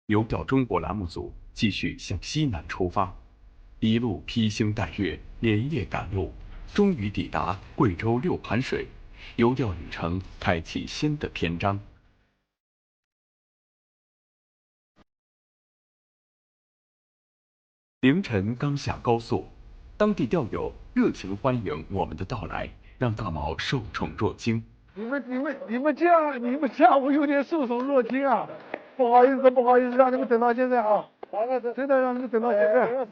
游钓中国栏目组继续向西南出发，一路披星戴月，连夜赶路，终于抵达贵州六盘水，游钓旅程开启新的篇章。凌晨刚下高速，当地钓友热情欢迎我们的到来，让大毛受宠若惊。你们这样，我有点受宠若惊啊！不好意思，让你们等到现在啊！真的让你们等到现在。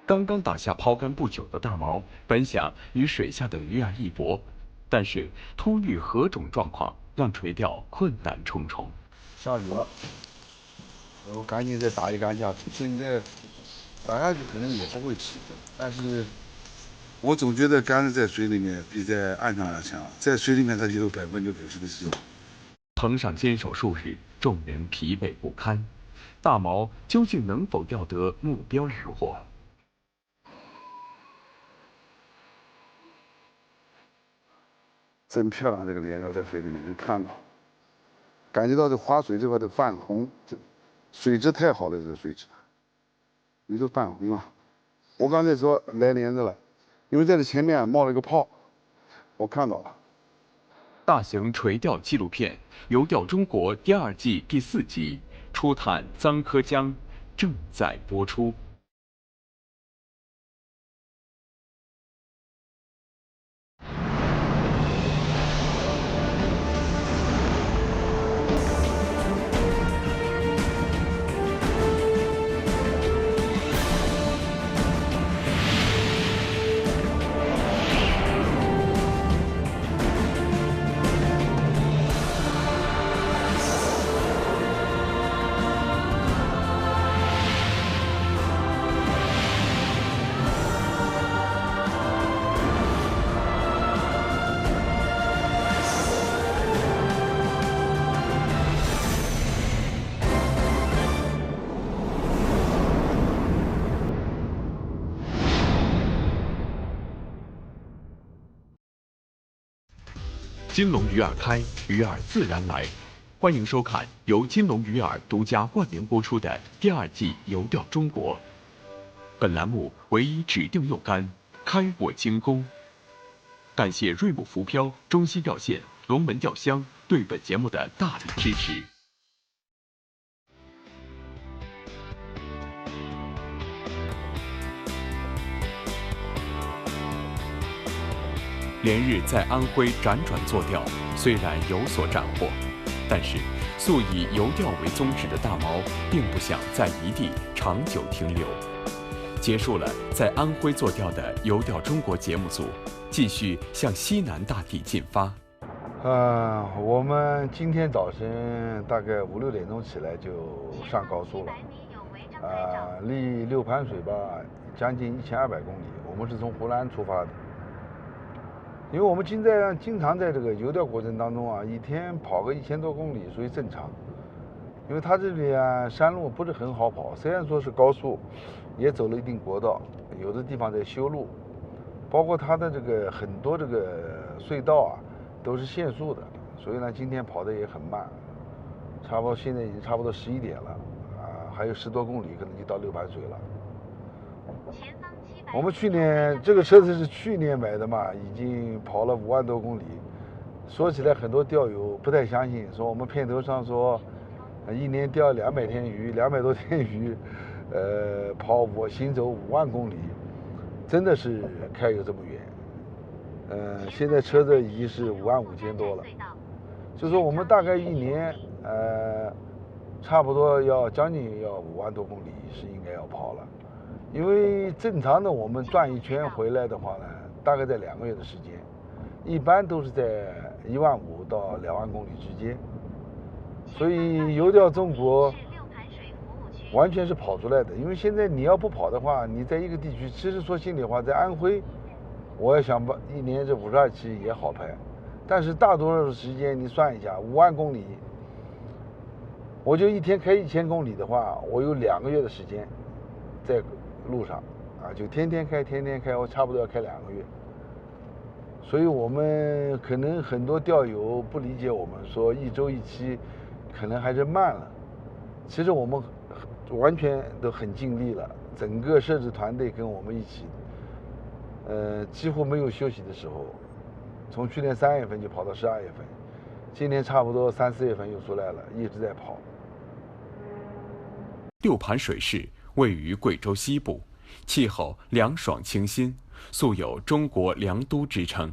刚刚打下抛竿不久的大毛，本想与水下的鱼儿一搏，但是突遇河种状况，让垂钓困难重重。下雨了，我赶紧再打一杆架。现在打下去可能也不会起，但是我总觉得杆子在水里面比在岸上要强，在水里面它就有90%的希望。棚上坚守数日，众人疲惫不堪。大毛究竟能否钓得目标渔获？真漂亮，这个鲢鲢在水里面能看到，感觉到这花水这块的泛红，这水质太好了，这个水质，鱼都泛红了。我刚才说来鲢子了，因为在这前面冒了一个泡，我看到了。大型垂钓纪录片《游钓中国》第2季第4集《初探牂柯江》正在播出。金龙鱼饵开，鱼饵自然来。欢迎收看由金龙鱼饵独家冠名播出的第2季《游钓中国》。本栏目唯一指定用竿，开我精工。感谢瑞木浮漂、中西钓线、龙门钓箱对本节目的大力支持。连日在安徽辗转作钓，虽然有所斩获，但是素以游钓为宗旨的大毛并不想在一地长久停留。结束了在安徽作钓的《游钓中国》节目组，继续向西南大地进发。我们今天早晨大概5、6点钟起来就上高速了。离六盘水吧将近1200公里，我们是从湖南出发的。因为我们经常在这个游钓过程当中啊，一天跑个1000多公里属于正常。因为它这里啊山路不是很好跑，虽然说是高速，也走了一定国道，有的地方在修路，包括它的这个很多这个隧道啊都是限速的，所以呢今天跑的也很慢，现在已经差不多11点了，还有10多公里可能就到六盘水了。我们去年这个车子是去年买的嘛，已经跑了5万多公里。说起来很多钓友不太相信，说我们片头上说一年钓200天鱼，200多天鱼，行走5万公里，真的是开有这么远。现在车子已经是55000多了，就说我们大概一年差不多将近要5万多公里是应该要跑了。因为正常的我们转一圈回来的话呢，大概在2个月的时间，一般都是在15000到2万公里之间。所以游钓中国完全是跑出来的。因为现在你要不跑的话，你在一个地区，其实说心里话，在安徽，我也想把一年这52期也好拍，但是大多数时间你算一下，5万公里，我就一天开1000公里的话，我有2个月的时间在路上就天天开，我差不多要开2个月。所以我们可能很多钓友不理解我们说1周1期，可能还是慢了。其实我们完全都很尽力了，整个摄制团队跟我们一起，几乎没有休息的时候。从去年3月份就跑到12月份，今年差不多3、4月份又出来了，一直在跑。六盘水市位于贵州西部，气候凉爽清新，素有中国凉都之称。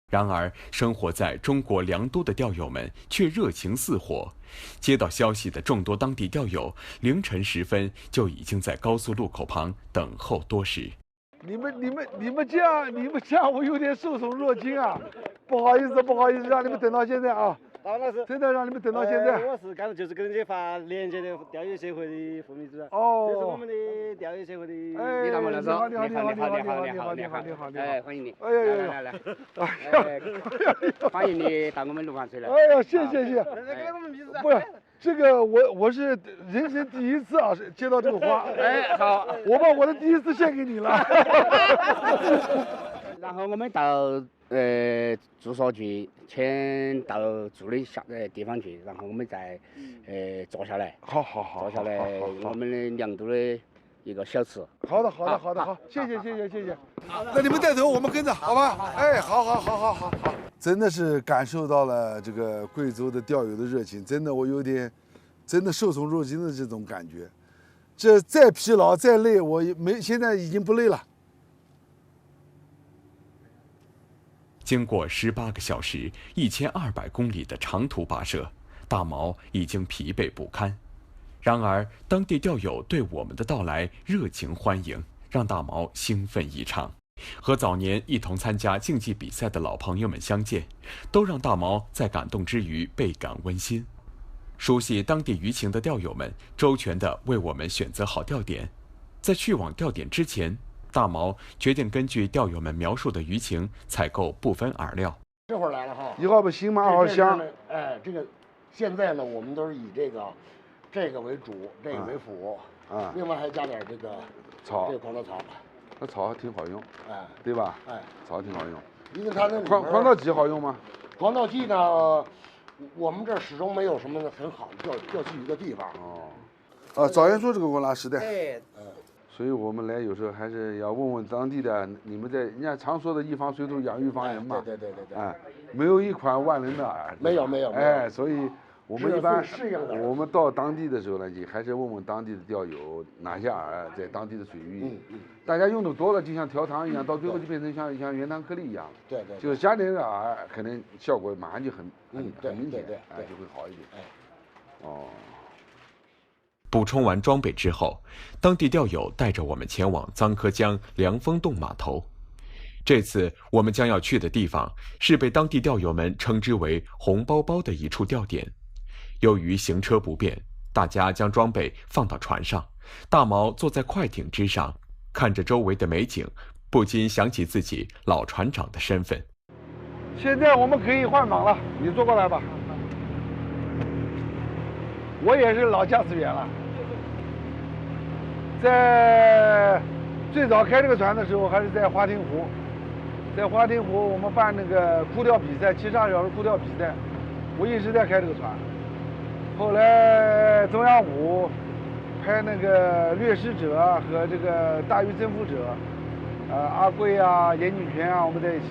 然而，生活在中国凉都的钓友们却热情似火。接到消息的众多当地钓友，凌晨时分就已经在高速路口旁等候多时。你们这样，我有点受宠若惊啊！不好意思，让你们等到现在啊！王老师，真的让你们等到现在。我是刚才就是跟你发连接的钓鱼协会的副秘书长。哦。这是我们的钓鱼协会的。哎，李大毛老师，你好，哎，欢迎你。哎呀，来，欢迎你到我们泸防水来。哎呀，谢。不是。这个我是人生第一次啊，接到这个花。哎，好，我把我的第一次献给你了。然后我们到住所去，先到住的地方去，然后我们再坐下来。好。坐下来，我们的凉都的一个小吃。好，谢谢。那你们带头，我们跟着，好吧？哎，好。真的是感受到了这个贵州的钓友的热情，真的我有点，真的受宠若惊的这种感觉。这再疲劳再累，现在已经不累了。经过18个小时、1200公里的长途跋涉，大毛已经疲惫不堪。然而，当地钓友对我们的到来热情欢迎，让大毛兴奋异常。和早年一同参加竞技比赛的老朋友们相见，都让大毛在感动之余倍感温馨。熟悉当地鱼情的钓友们周全地为我们选择好钓点。在去往钓点之前，大毛决定根据钓友们描述的鱼情采购部分饵料。这会儿来了哈，1号不新马好香。哎，这个现在呢，我们都是以这个为主，这个为辅啊。另外还加点这个草，这个黄豆草。那草还挺好用，哎，对吧？哎，草挺好用。因为它那黄豆剂好用吗？黄豆剂呢，我们这儿始终没有什么很好的钓鲫鱼的地方。早研说这个给我拿10袋。哎，所以我们来有时候还是要问问当地的，你们在人家常说的一方水土养育方人嘛。对。哎，没有一款万能的饵。没有。哎，所以我们一般我们到当地的时候呢，就还是问问当地的钓友哪些饵在当地的水域。大家用的多了，就像调糖一样，到最后就变成像原糖颗粒一样。对。就是加点饵，可能效果马上就很明显，哎，就会好一点。补充完装备之后，当地钓友带着我们前往臧柯江凉风洞码头。这次我们将要去的地方是被当地钓友们称之为“红包包”的一处钓点。由于行车不便，大家将装备放到船上，大毛坐在快艇之上，看着周围的美景，不禁想起自己老船长的身份。现在我们可以换绑了，你坐过来吧。我也是老驾驶员了，在最早开这个船的时候，还是在花亭湖。在花亭湖，我们办那个枯钓比赛，72小时枯钓比赛，我一直在开这个船。后来中央5拍那个掠食者和这个大鱼征服者，阿贵啊、严女权啊，我们在一起，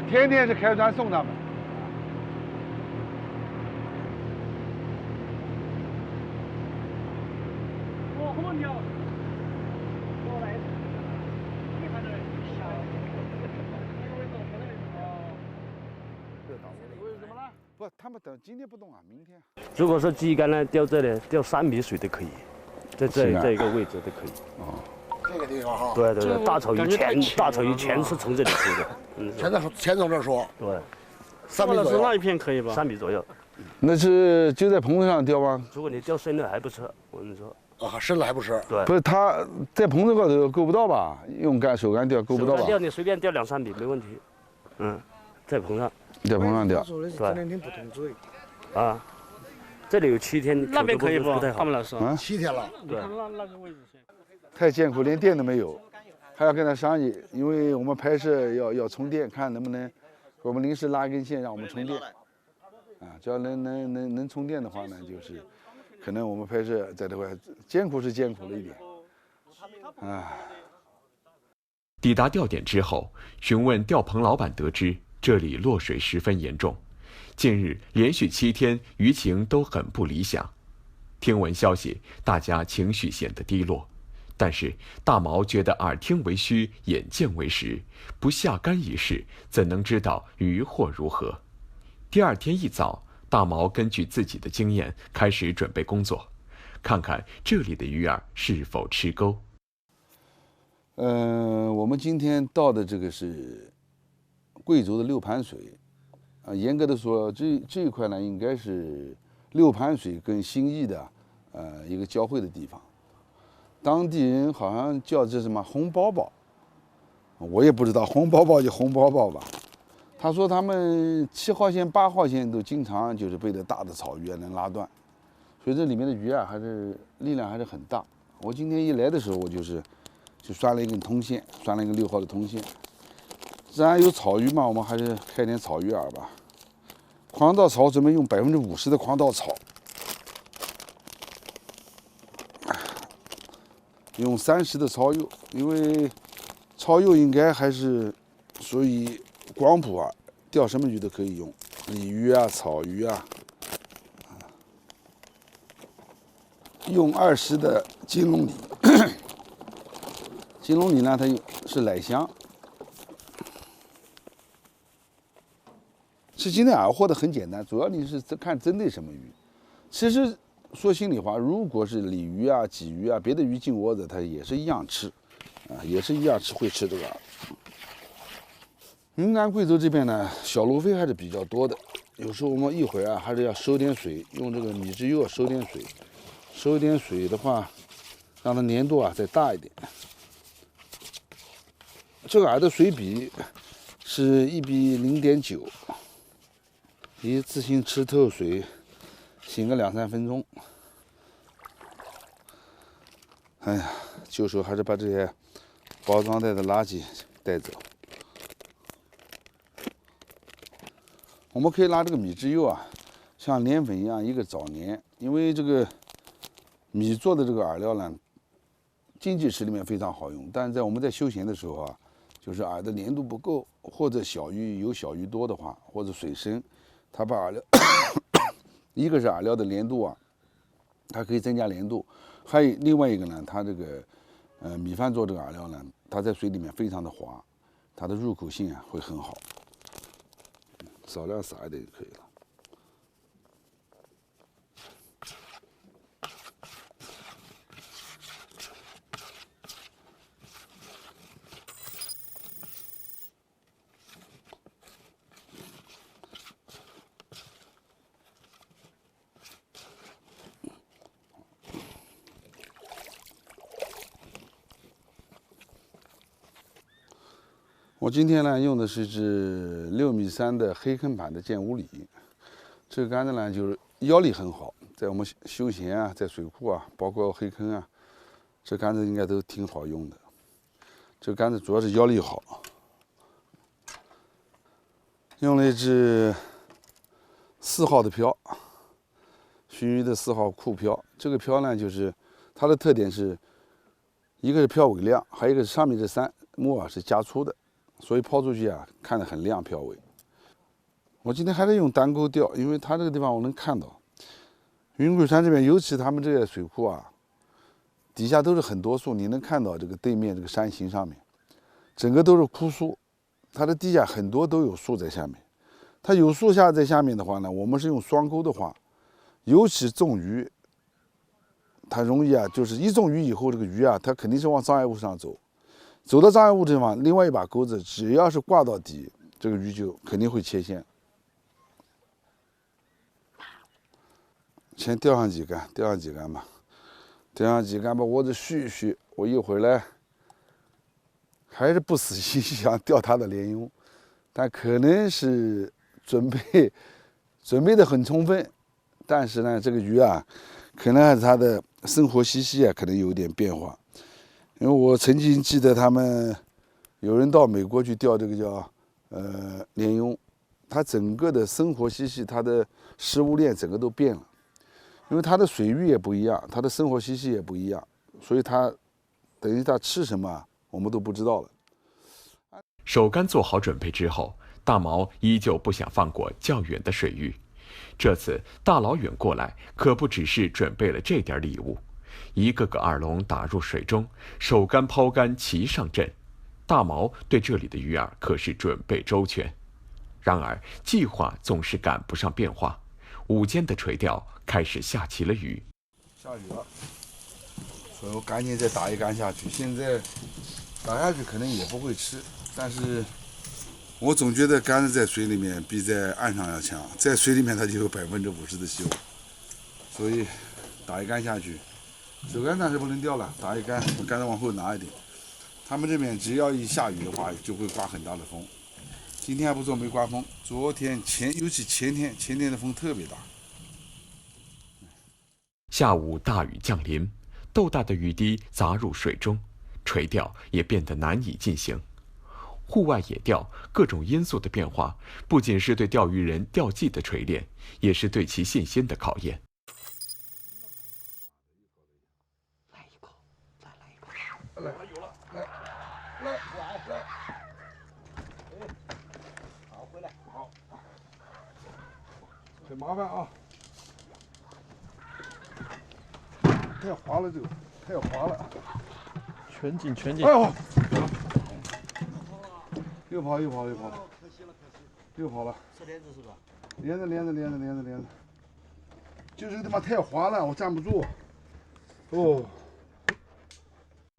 天天是开船送他们。不，他们等今天不动啊，明天。如果说基竿呢，钓这里钓3米水都可以，在这一个位置都可以。这个地方哈。对，大草鱼全是从这里出的。全从这儿说。对。 3米左右。那一片可以吧？ 3米左右。那是就在棚子上钓吗？如果你钓深了还不吃，我跟你说。深了还不吃。对。不是他在棚子高头够不到吧？用手竿钓够不到吧？手竿钓你随便钓2、3米没问题。在棚上。 在棚上钓。对。这里有7天。那边可以不？他们老师。啊7天了。对。那个位置先。太艰苦，连电都没有，还要跟他商议，因为我们拍摄要充电，看能不能给我们临时拉一根线让我们充电。只要能充电的话呢，就是可能我们拍摄在这块艰苦是艰苦了一点，抵达钓点之后，询问钓棚老板得知，这里落水十分严重，近日连续7天鱼情都很不理想。听闻消息，大家情绪显得低落。但是大毛觉得耳听为虚，眼见为实，不下竿一试，怎能知道渔获如何？第2天一早，大毛根据自己的经验开始准备工作，看看这里的鱼儿是否吃钩。我们今天到的这个是贵州的六盘水，严格的说，这一块呢，应该是六盘水跟新义的一个交汇的地方。当地人好像叫这什么红包包，我也不知道，红包包就红包包吧。他说他们7号线、8号线都经常就是被这大的草鱼能拉断，所以这里面的鱼还是力量还是很大。我今天一来的时候，我就拴了一根通线，拴了一个6号的通线。既然有草鱼嘛，我们还是开点草鱼饵吧。狂稻草准备用50%的狂稻草，用30%的草釉，因为草釉应该还是属于广谱钓什么鱼都可以用，鲤鱼草鱼用20的金龙鲤，金龙鲤呢，它是奶香。其实今天饵获的很简单，主要你是看针对什么鱼。其实说心里话，如果是鲤鱼鲫鱼别的鱼进窝子，它也是一样吃，也是一样会吃这个饵。云南贵州这边呢，小鲈飞还是比较多的。有时候我们一会儿还是要收点水，用这个米汁釉收点水，收一点水的话，让它粘度再大一点。这个饵的水比是1比0.9，你自行吃透水，醒个2-3分钟。哎呀，旧手还是把这些包装袋的垃圾带走。我们可以拿这个米汁釉像粘粉一样一个早粘，因为这个米做的这个饵料呢，经济池里面非常好用，但是我们在休闲的时候就是饵的粘度不够，或者小鱼多的话，或者水深，它把饵料一个是饵料的粘度它可以增加粘度，还有另外一个呢，它这个米饭做这个饵料呢，它在水里面非常的滑，它的入口性会很好。少量撒一点就可以了。我今天呢用的是只6.3米的黑坑版的剑五里，这个杆子呢就是腰力很好，在我们休闲在水库包括黑坑这杆子应该都挺好用的。这个杆子主要是腰力好，用了一只4号的漂，熏鱼的4号酷漂。这个漂呢就是它的特点是，一个是漂尾亮，还有一个是上面这3末是加粗的。所以抛出去看得很亮漂尾。我今天还是用单钩钓，因为它这个地方我能看到，云贵川这边，尤其他们这些水库底下都是很多树，你能看到这个对面这个山形上面，整个都是枯树，它的地下很多都有树在下面。它有树在下面的话呢，我们是用双钩的话，尤其中鱼，它容易就是一中鱼以后，这个鱼它肯定是往障碍物上走。走到障碍物地方，另外一把钩子只要是挂到底，这个鱼就肯定会切线。先钓上几竿吧，钓上几竿把窝子续一续。我一会儿来，还是不死心想钓它的鲢鳙，但可能是准备的很充分，但是呢，这个鱼可能还是它的生活习性可能有一点变化。因为我曾经记得他们有人到美国去钓这个叫鲢鳙，它整个的生活习性，它的食物链整个都变了。因因为它的水域也不一样，它的生活习性也不一样，所以它等于它吃什么我们都不知道了。手竿做好准备之后，大毛依旧不想放过较远的水域。这次大老远过来，可不只是准备了这点礼物，一个个二龙打入水中，手竿抛竿齐上阵。大毛对这里的鱼饵可是准备周全。然而计划总是赶不上变化，午间的垂钓开始下起了雨。下雨了，所以我赶紧再打一竿下去。现在打下去可能也不会吃，但是我总觉得竿子在水里面比在岸上要强，在水里面它就有50%的希望，所以打一竿下去。手竿暂时不能钓了，打一竿，我竿子往后拿一点。他们这边只要一下雨的话，就会刮很大的风。今天还不错，没刮风。昨天尤其前天的风特别大。下午大雨降临，豆大的雨滴砸入水中，垂钓也变得难以进行。户外野钓各种因素的变化，不仅是对钓鱼人钓技的锤炼，也是对其信心的考验。来一口，再来一口。来，有了，来，好，回来，好。很麻烦啊，太滑了，这个太滑了。全紧全紧。哎呦！又跑，又跑了。是连着是吧？连着，就是他妈太滑了，我站不住。哦。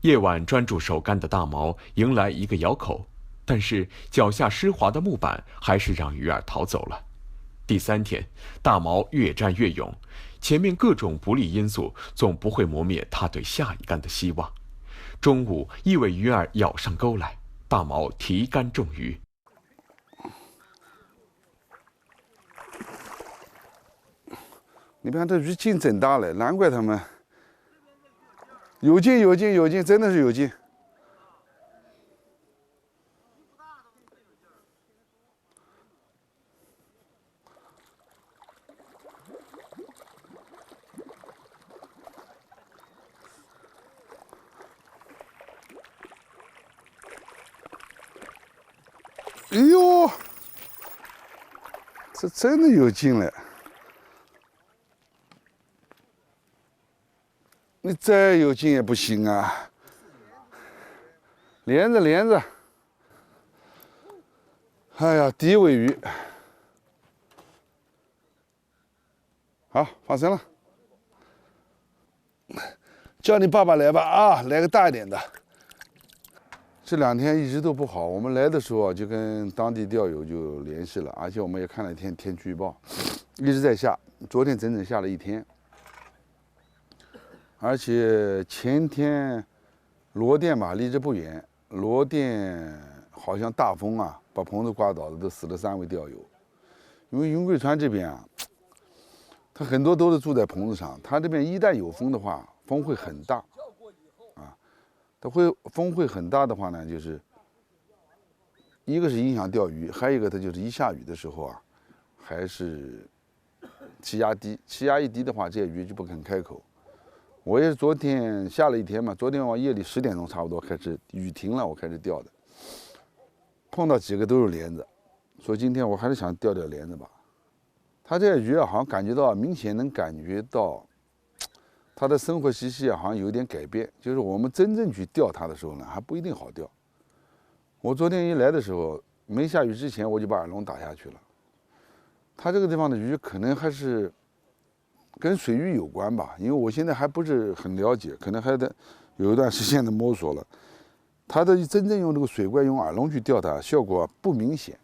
夜晚专注手竿的大毛迎来一个咬口，但是脚下湿滑的木板还是让鱼儿逃走了。第3天，大毛越战越勇，前面各种不利因素总不会磨灭他对下一竿的希望。中午一尾鱼儿咬上钩来，大毛提竿中鱼。你看这鱼劲真大嘞，难怪他们有劲，真的是有劲。哎呦，这真的有劲了！你再有劲也不行啊！连着！哎呀，第一尾鱼，好，放生了。叫你爸爸来吧啊，来个大一点的。这2天一直都不好，我们来的时候就跟当地钓友就联系了，而且我们也看了天气预报，一直在下，昨天整整下了1天，而且前天罗店吧离这不远，罗店好像大风啊，把棚子刮倒了，都死了3位钓友。因为云贵川这边啊，它很多都是住在棚子上，它这边一旦有风的话，风会很大。风会很大的话呢，就是一个是影响钓鱼，还有一个它就是一下雨的时候啊，还是气压低，气压一低的话，这些鱼就不肯开口。我也是昨天下了1天嘛，昨天晚夜里10点钟差不多开始雨停了，我开始钓的，碰到几个都是连着，所以今天我还是想钓连着吧。它这些鱼啊，好像感觉到明显能感觉到。它的生活习性好像有点改变，就是我们真正去钓它的时候呢，还不一定好钓。我昨天一来的时候，没下雨之前我就把饵笼打下去了。它这个地方的鱼可能还是跟水域有关吧，因为我现在还不是很了解，可能还得有一段时间的摸索了。它的真正用这个水怪用饵笼去钓它，效果不明显。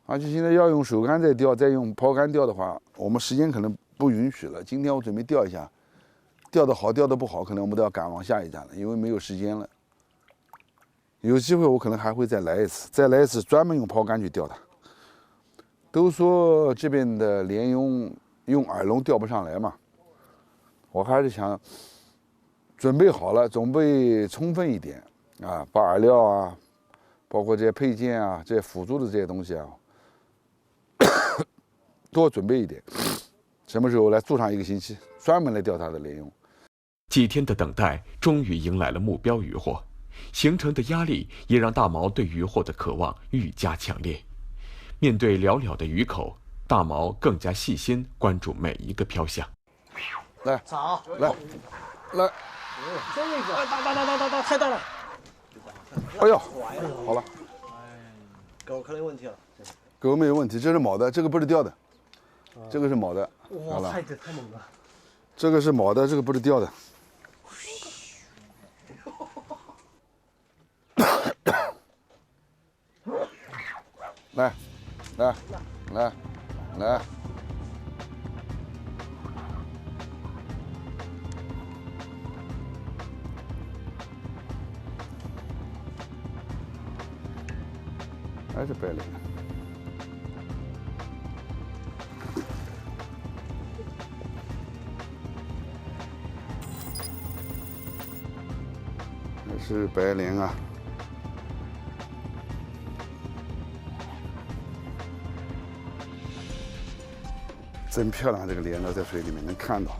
而且现在要用手竿再钓，再用抛竿钓的话，我们时间可能不允许了。今天我准备钓一下，钓得好，钓得不好，可能我们都要赶往下一站了，因为没有时间了。有机会我可能还会再来一次，专门用抛竿去钓它。都说这边的鲢鳙用饵笼钓不上来嘛，我还是想准备好了，准备充分一点啊，把饵料啊，包括这些配件啊，这些辅助的这些东西啊，多准备一点。什么时候来驻上1个星期，专门来钓它的鲢鳙。几天的等待终于迎来了目标渔获，形成的压力也让大毛对渔获的渴望愈加强烈。面对寥寥的鱼口，大毛更加细心关注每一个漂向。来，好，来，这个大，太大了。哎呦，好了，狗可能有问题了。狗没有问题，这是铆的，这个不是钓的，这个是铆的。哇，太猛了。这个是铆的，这个不是钓的。来，来，来，来。还是白鲢。还是白鲢啊。真漂亮，这个鲢呢，在水里面能看到，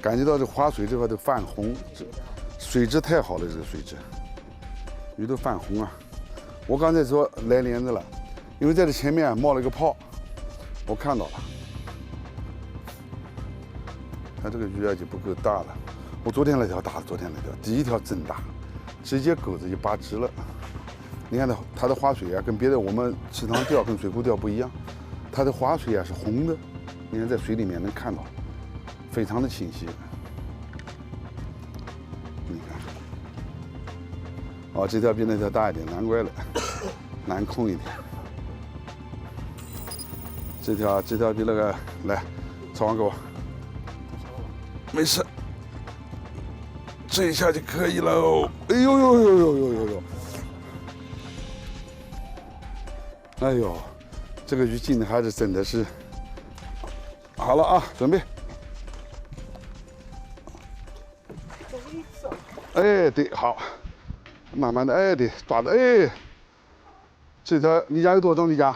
感觉到这划水这块都泛红，水质太好了，这个水质，鱼都泛红啊。我刚才说来鲢子了，因为在这前面冒了一个泡，我看到了，它这个鱼啊就不够大了。我昨天那条大的，昨天那条第一条真大，直接钩子就拔直了。你看它的划水啊，跟别的我们池塘钓跟水库钓不一样，它的划水啊是红的，你看在水里面能看到，非常的清晰。你看，哦，这条比那条大一点，难怪了，难控一点。这条比那个来，朝王给我，没事。这一下就可以喽！哎呦呦呦呦呦呦呦！哎呦，这个鱼进的还是真的是好了啊，准备。哎，对，好，慢慢的，哎，对，抓的，哎，这条你家有多重？你家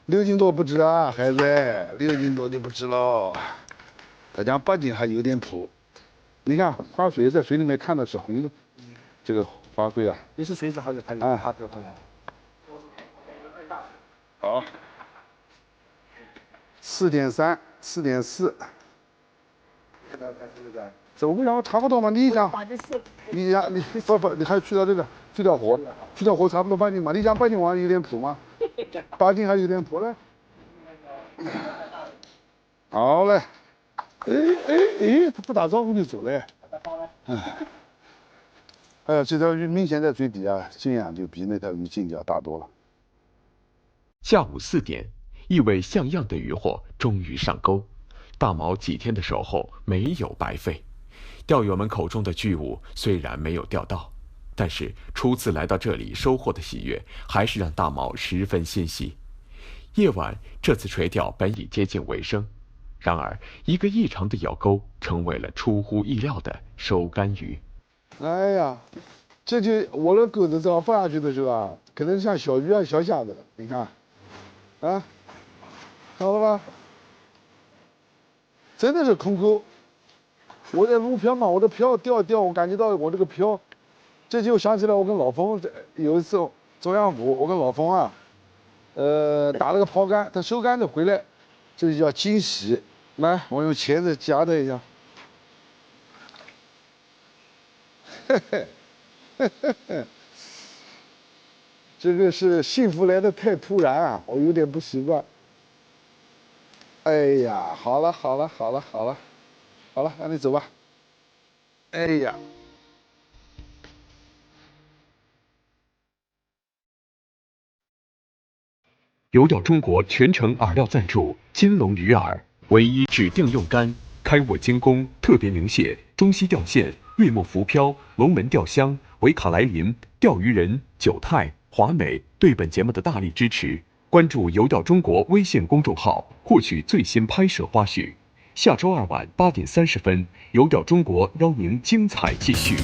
6斤多不止啊，孩子，6斤多就不止了，他讲8斤还有点谱。你看划水在水里面看的是红的，这个划水啊，你是水质好的，还是啊？好，4.3、4.4。这我想差不多嘛，你想，你不，你还去掉这个，去掉火差不多8斤嘛，你想8斤往有点谱吗？8斤还有点谱嘞。好嘞。哎，他不打招呼就走了。哎呀，这条鱼明显在水底啊，斤两就比那条鱼斤要大多了。下午4点，一尾像样的鱼获终于上钩。大毛几天的守候没有白费，钓友们口中的巨物虽然没有钓到，但是初次来到这里收获的喜悦，还是让大毛十分欣喜。夜晚，这次垂钓本已接近尾声。然而，一个异常的咬钩成为了出乎意料的收竿鱼。哎呀，这就我的钩子这样放下去的时候啊，可能像小鱼啊、小虾子，你看，啊，好了吧？真的是空钩。我在撸漂嘛，我的漂钓，我感觉到我这个漂，这就想起来我跟老冯有一次中央府，我跟老冯啊，打了个抛竿，他收竿子回来，这就叫惊喜。来，我用钳子夹它一下。这个是幸福来的太突然啊，我有点不习惯。哎呀，好了，让你走吧。哎呀。游钓中国全程饵料赞助金龙鱼饵，唯一指定用竿开握精工，特别明蟹，中西钓线，月末浮漂，龙门钓香，维卡莱林，钓鱼人，九泰，华美对本节目的大力支持。关注游钓中国微信公众号，获取最新拍摄花絮。下周2晚8点30分，游钓中国邀您精彩继续。